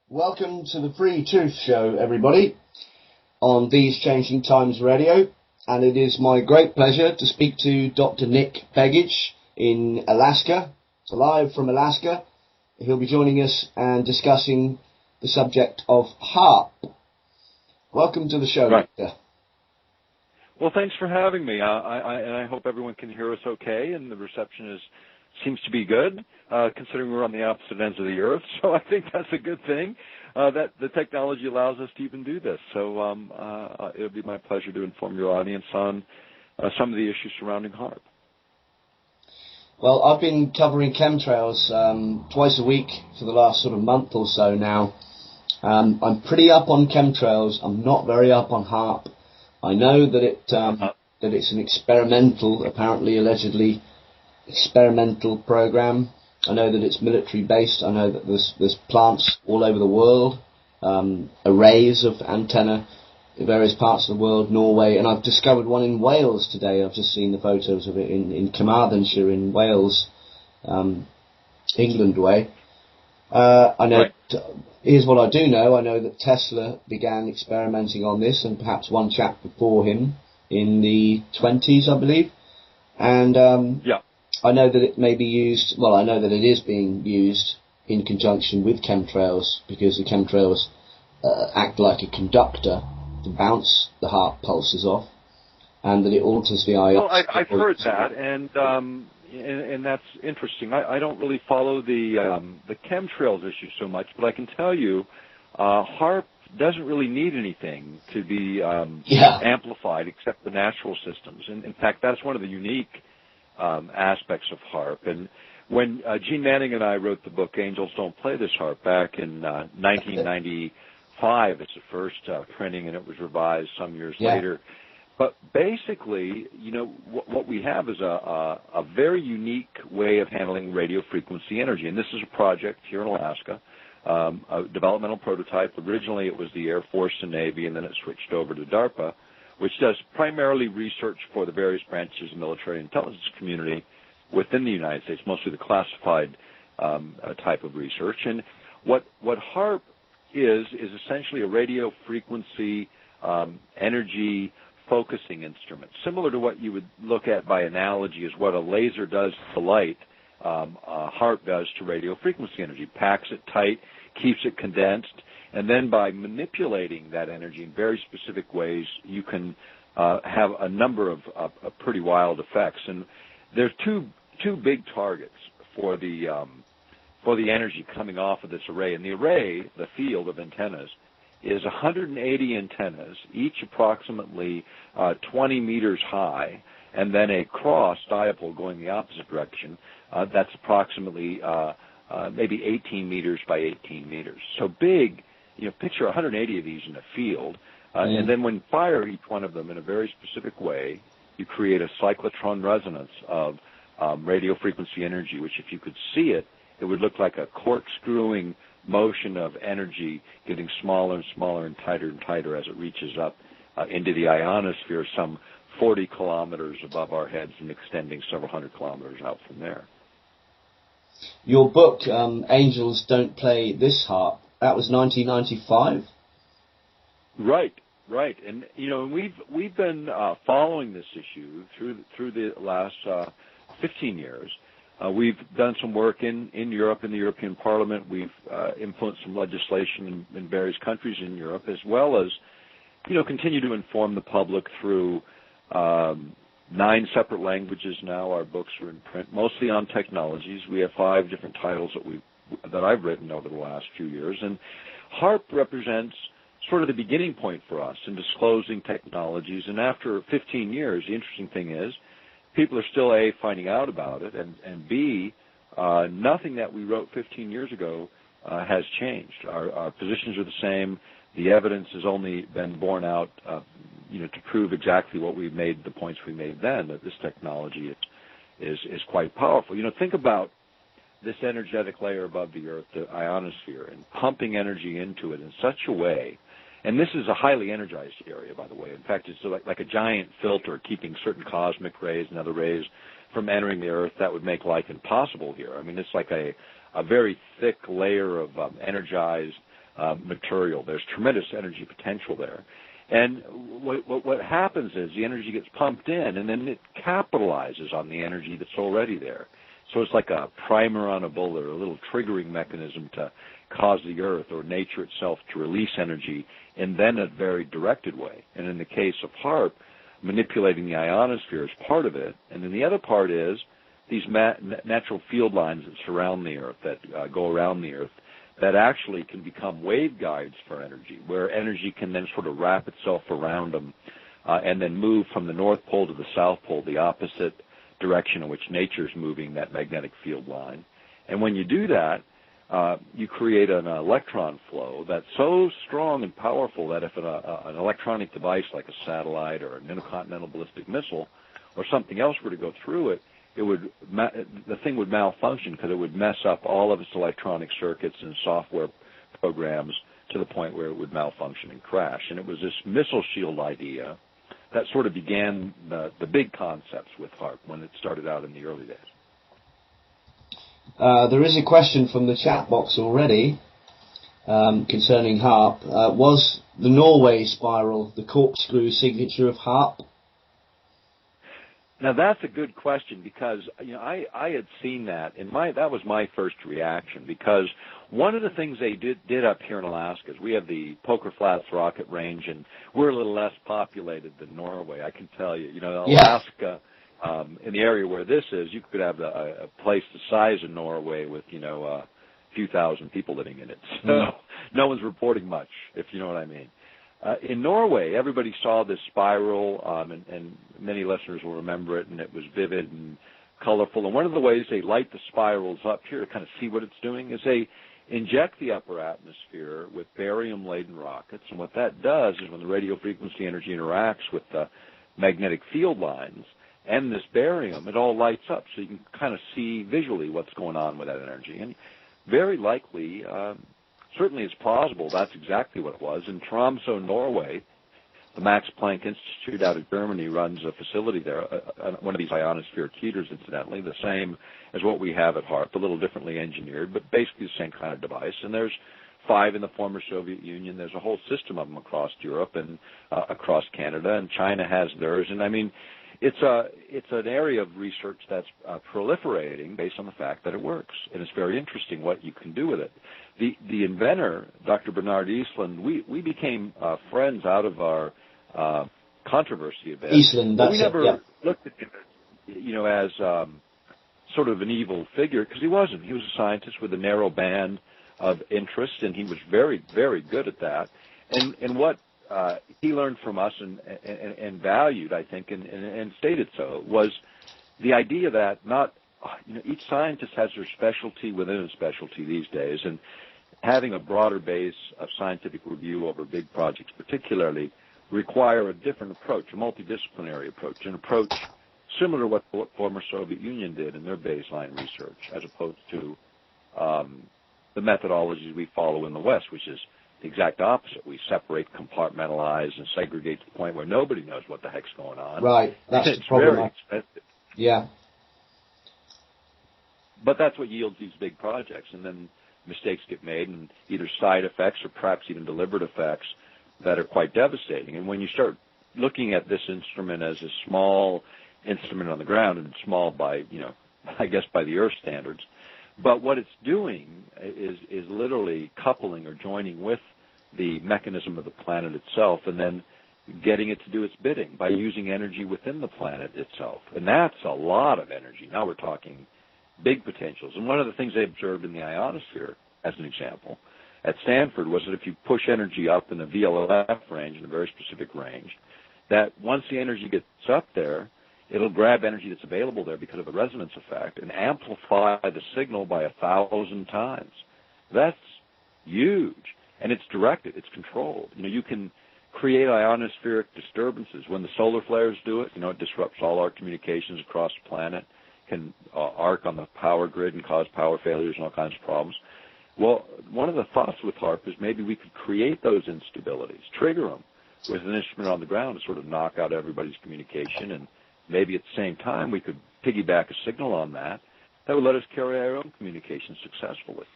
Welcome to the FreeTruth show, everybody, on These Changing Times Radio, and it is my great pleasure to speak to Dr. Nick Begich in Alaska, live from Alaska. He'll be joining us and discussing the subject of HAARP. Welcome to the show, Right. Doctor. Well, thanks for having me. I hope everyone can hear us okay, and the reception seems to be good, considering we're on the opposite ends of the earth. So I think that's a good thing that the technology allows us to even do this. So it'll be my pleasure to inform your audience on some of the issues surrounding HAARP. Well, I've been covering chemtrails twice a week for the last sort of month or so now. I'm pretty up on chemtrails. I'm not very up on HAARP. I know that that it's an experimental, apparently, allegedly experimental program. I know that it's military based. I know that there's plants all over the world, arrays of antenna in various parts of the world, Norway, and I've discovered one in Wales today. I've just seen the photos of it in Carmarthenshire in Wales, England way. I know. Right. Here's what I do know. I know that Tesla began experimenting on this, and perhaps one chap before him in the 20s, I believe. And Yeah. I know that it may be used. Well, I know that it is being used in conjunction with chemtrails, because the chemtrails act like a conductor to bounce the heart pulses off, and that it alters the ion. Well, I've heard that, and that's interesting. I don't really follow the chemtrails issue so much, but I can tell you, HAARP doesn't really need anything to be amplified except the natural systems. And in fact, that's one of the unique aspects of HAARP. And when Gene Manning and I wrote the book Angels Don't Play This HAARP back in 1995, it's the first printing, and it was revised some years later. But basically, you know, what we have is a very unique way of handling radio frequency energy. And this is a project here in Alaska, a developmental prototype. Originally, it was the Air Force and Navy, and then it switched over to DARPA, which does primarily research for the various branches of the military intelligence community within the United States, mostly the classified type of research. And what HAARP is essentially a radio frequency energy focusing instrument, similar to what you would look at by analogy as what a laser does to light. HAARP does to radio frequency energy, packs it tight, keeps it condensed, and then by manipulating that energy in very specific ways, you can have a number of pretty wild effects. And there's two big targets for the energy coming off of this array. And the array, the field of antennas, is 180 antennas, each approximately 20 meters high, and then a cross dipole going the opposite direction. That's approximately maybe 18 meters by 18 meters. So big, you know, picture 180 of these in a field, and then when you fire each one of them in a very specific way, you create a cyclotron resonance of radio frequency energy, which if you could see it, it would look like a corkscrewing motion of energy getting smaller and smaller and tighter as it reaches up into the ionosphere some 40 kilometers above our heads and extending several hundred kilometers out from there. Your book, Angels Don't Play This HAARP, that was 1995? Right. And, you know, we've been following this issue through the last 15 years. We've done some work in Europe, in the European Parliament. We've influenced some legislation in various countries in Europe, as well as, you know, continue to inform the public through 9 separate languages now. Our books are in print, mostly on technologies. We have 5 different titles that I've written over the last few years. And HAARP represents sort of the beginning point for us in disclosing technologies. And after 15 years, the interesting thing is, people are still, A, finding out about it, and B, nothing that we wrote 15 years ago has changed. Our positions are the same. The evidence has only been borne out, you know, to prove exactly what we made, the points we made then, that this technology is quite powerful. You know, think about this energetic layer above the Earth, the ionosphere, and pumping energy into it in such a way. And this is a highly energized area, by the way. In fact, it's like a giant filter keeping certain cosmic rays and other rays from entering the Earth that would make life impossible here. I mean, it's like a a very thick layer of energized material. There's tremendous energy potential there. And what happens is the energy gets pumped in, and then it capitalizes on the energy that's already there. So it's like a primer on a bullet, or a little triggering mechanism to cause the Earth or nature itself to release energy, and then a very directed way. And in the case of HAARP, manipulating the ionosphere is part of it. And then the other part is these natural field lines that surround the Earth, that go around the Earth, that actually can become waveguides for energy, where energy can then sort of wrap itself around them and then move from the North Pole to the South Pole, the opposite direction in which nature is moving that magnetic field line. And when you do that, you create an electron flow that's so strong and powerful that if an electronic device like a satellite or an intercontinental ballistic missile or something else were to go through it, the thing would malfunction because it would mess up all of its electronic circuits and software programs to the point where it would malfunction and crash. And it was this missile shield idea that sort of began the big concepts with HAARP when it started out in the early days. There is a question from the chat box already concerning HAARP. Was the Norway spiral the corkscrew signature of HAARP? Now that's a good question, because I had seen that, and that was my first reaction, because one of the things they did up here in Alaska is we have the Poker Flats rocket range, and we're a little less populated than Norway, I can tell you. Alaska, in the area where this is, you could have a place the size of Norway with a few thousand people living in it. So no one's reporting much, if you know what I mean. In Norway, everybody saw this spiral, and many listeners will remember it, and it was vivid and colorful. And one of the ways they light the spirals up here to kind of see what it's doing is they inject the upper atmosphere with barium-laden rockets. And what that does is when the radio frequency energy interacts with the magnetic field lines and this barium, it all lights up, so you can kind of see visually what's going on with that energy. And very likely, certainly it's plausible that's exactly what it was. In Tromsø, Norway, the Max Planck Institute out of Germany runs a facility there, one of these ionospheric heaters, incidentally, the same as what we have at HAARP, a little differently engineered, but basically the same kind of device. And there's 5 in the former Soviet Union. There's a whole system of them across Europe and across Canada, and China has theirs. And, I mean, it's an area of research that's proliferating based on the fact that it works, and it's very interesting what you can do with it. The inventor, Dr. Bernard Eastland, we became friends out of our controversy of it. Eastland, that's we never it, yeah. looked at him, as sort of an evil figure, because he wasn't. He was a scientist with a narrow band of interest, and he was very, very good at that. And what he learned from us and valued, I think, and stated so, was the idea that each scientist has their specialty within a specialty these days, and having a broader base of scientific review over big projects particularly require a different approach, a multidisciplinary approach, an approach similar to what the former Soviet Union did in their baseline research, as opposed to the methodologies we follow in the West, which is the exact opposite. We separate, compartmentalize, and segregate to the point where nobody knows what the heck's going on. Right, that's it's the problem. Very expensive. Yeah. But that's what yields these big projects, and then mistakes get made, and either side effects or perhaps even deliberate effects that are quite devastating. And when you start looking at this instrument as a small instrument on the ground, and small by, I guess by the Earth standards, but what it's doing is literally coupling or joining with the mechanism of the planet itself, and then getting it to do its bidding by using energy within the planet itself. And that's a lot of energy. Now we're talking big potentials. And one of the things they observed in the ionosphere, as an example, at Stanford, was that if you push energy up in the VLF range, in a very specific range, that once the energy gets up there, it'll grab energy that's available there because of the resonance effect and amplify the signal by 1,000 times. That's huge. And it's directed. It's controlled. You can create ionospheric disturbances. When the solar flares do it, it disrupts all our communications across the planet, can arc on the power grid and cause power failures and all kinds of problems. Well, one of the thoughts with HAARP is maybe we could create those instabilities, trigger them with an instrument on the ground to sort of knock out everybody's communication, and maybe at the same time we could piggyback a signal on that that would let us carry our own communication successfully.